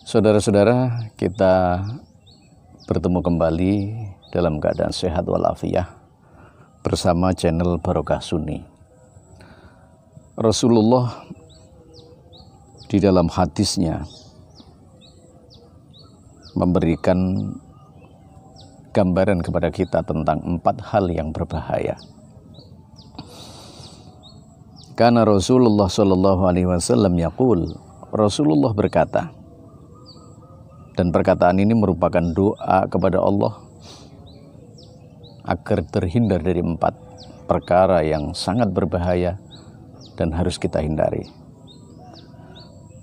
Saudara-saudara, kita bertemu kembali dalam keadaan sehat walafiat bersama channel Barokah Sunni. Rasulullah di dalam hadisnya memberikan gambaran kepada kita tentang 4 hal yang berbahaya. Karena Rasulullah Shallallahu Alaihi Wasallam yaqul, Rasulullah berkata, dan perkataan ini merupakan doa kepada Allah agar terhindar dari 4 perkara yang sangat berbahaya dan harus kita hindari.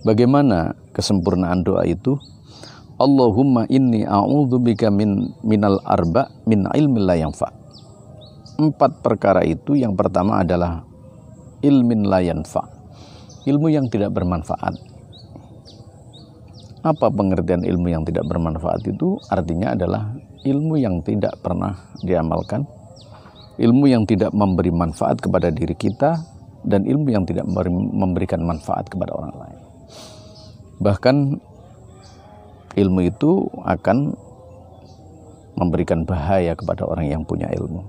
Bagaimana kesempurnaan doa itu? Allahumma inni a'udzubika minal arba min ilmin la yanfa. 4 perkara itu, yang pertama adalah ilmin la yanfa, ilmu yang tidak bermanfaat. Apa pengertian ilmu yang tidak bermanfaat itu? Artinya adalah ilmu yang tidak pernah diamalkan, ilmu yang tidak memberi manfaat kepada diri kita, dan ilmu yang tidak memberikan manfaat kepada orang lain. Bahkan ilmu itu akan memberikan bahaya kepada orang yang punya ilmu.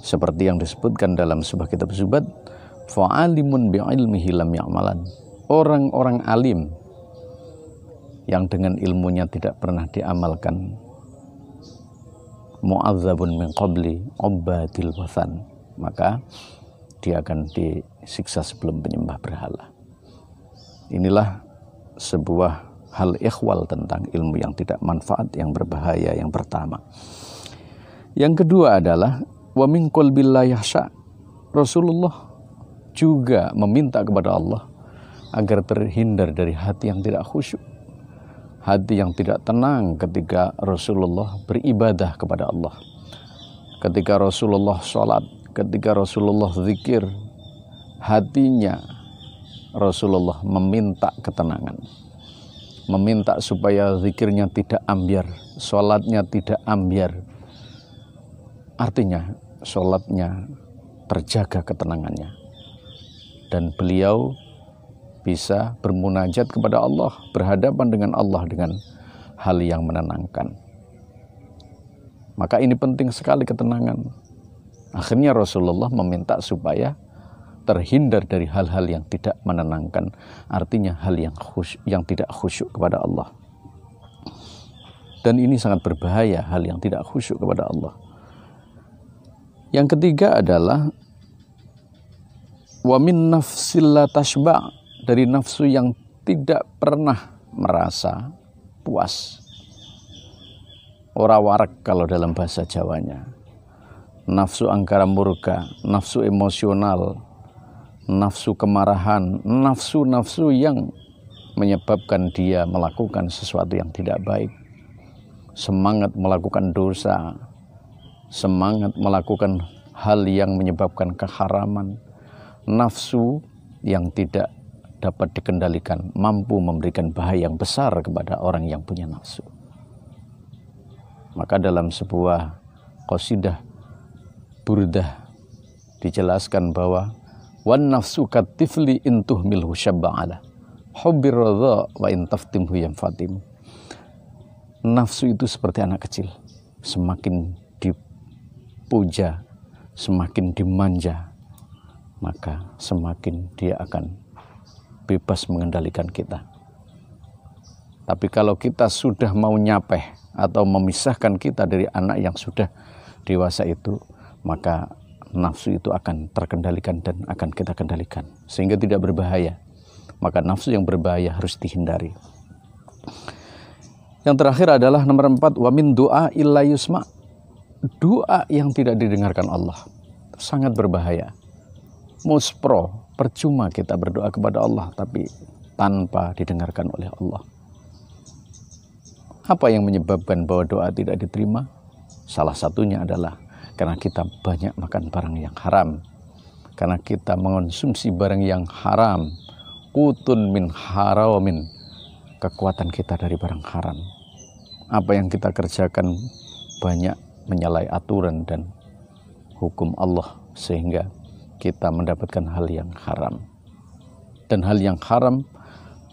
Seperti yang disebutkan dalam sebuah kitab zubat, fa'alimun bi'ilmihi lam ya'malan. Orang-orang alim yang dengan ilmunya tidak pernah diamalkan, mu'adzabun min qabli ubadil wathan, maka dia akan disiksa sebelum penyembah berhala. Inilah sebuah hal ikhwal tentang ilmu yang tidak manfaat, yang berbahaya, yang pertama. Yang kedua adalah wa min qalbil la yahsha. Rasulullah juga meminta kepada Allah agar terhindar dari hati yang tidak khusyuk, hati yang tidak tenang ketika Rasulullah beribadah kepada Allah, ketika Rasulullah sholat, ketika Rasulullah zikir. Hatinya Rasulullah meminta ketenangan, meminta supaya zikirnya tidak ambyar, sholatnya tidak ambyar. Artinya sholatnya terjaga ketenangannya, dan beliau bisa bermunajat kepada Allah, berhadapan dengan Allah dengan hal yang menenangkan. Maka ini penting sekali, ketenangan. Akhirnya Rasulullah meminta supaya terhindar dari hal-hal yang tidak menenangkan, artinya hal yang tidak khusyuk kepada Allah. Dan ini sangat berbahaya, hal yang tidak khusyuk kepada Allah. Yang ketiga adalah wa min nafsil la tashba', dari nafsu yang tidak pernah merasa puas. Ora warak kalau dalam bahasa Jawanya. Nafsu angkara murka, nafsu emosional, nafsu kemarahan, nafsu-nafsu yang menyebabkan dia melakukan sesuatu yang tidak baik. Semangat melakukan dosa, semangat melakukan hal yang menyebabkan keharaman. Nafsu yang tidak dapat dikendalikan, mampu memberikan bahaya yang besar kepada orang yang punya nafsu. Maka dalam sebuah qasidah burdah dijelaskan bahwa wan nafsu katifli intuh milhu syabba'ala hubbir radha wa intaftimhu yang fatim. Nafsu itu seperti anak kecil, semakin dipuja, semakin dimanja, maka semakin dia akan bebas mengendalikan kita. Tapi kalau kita sudah mau nyapeh atau memisahkan kita dari anak yang sudah dewasa itu, maka nafsu itu akan terkendalikan dan akan kita kendalikan, sehingga tidak berbahaya. Maka nafsu yang berbahaya harus dihindari. Yang terakhir adalah nomor 4, wa min du'a illa yusma. Doa yang tidak didengarkan Allah sangat berbahaya. Muspro, percuma kita berdoa kepada Allah tapi tanpa didengarkan oleh Allah. Apa yang menyebabkan bahwa doa tidak diterima? Salah satunya adalah karena kita banyak makan barang yang haram, karena kita mengonsumsi barang yang haram. Qutun min haramin, kekuatan kita dari barang haram. Apa yang kita kerjakan banyak menyalahi aturan dan hukum Allah, sehingga kita mendapatkan hal yang haram. Dan hal yang haram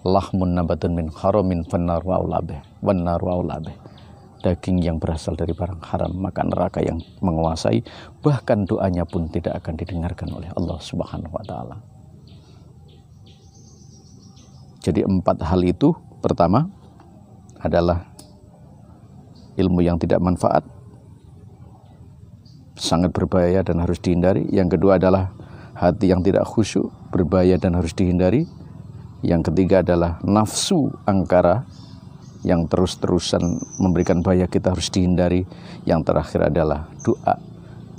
lahmun nabatun min haramin fannar wa aulabih wannar wa aulabih. Daging yang berasal dari barang haram, maka neraka yang menguasai, bahkan doanya pun tidak akan didengarkan oleh Allah Subhanahu wa taala. Jadi 4 hal itu, pertama adalah ilmu yang tidak manfaat, sangat berbahaya dan harus dihindari. Yang kedua adalah hati yang tidak khusyuk, berbahaya dan harus dihindari. Yang ketiga adalah nafsu angkara yang terus-terusan memberikan bahaya, kita harus dihindari. Yang terakhir adalah doa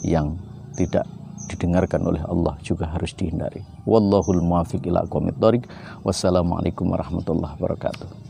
yang tidak didengarkan oleh Allah, juga harus dihindari. Wallahul muwaffiq ila aqwamit thoriq. Wassalamualaikum warahmatullahi wabarakatuh.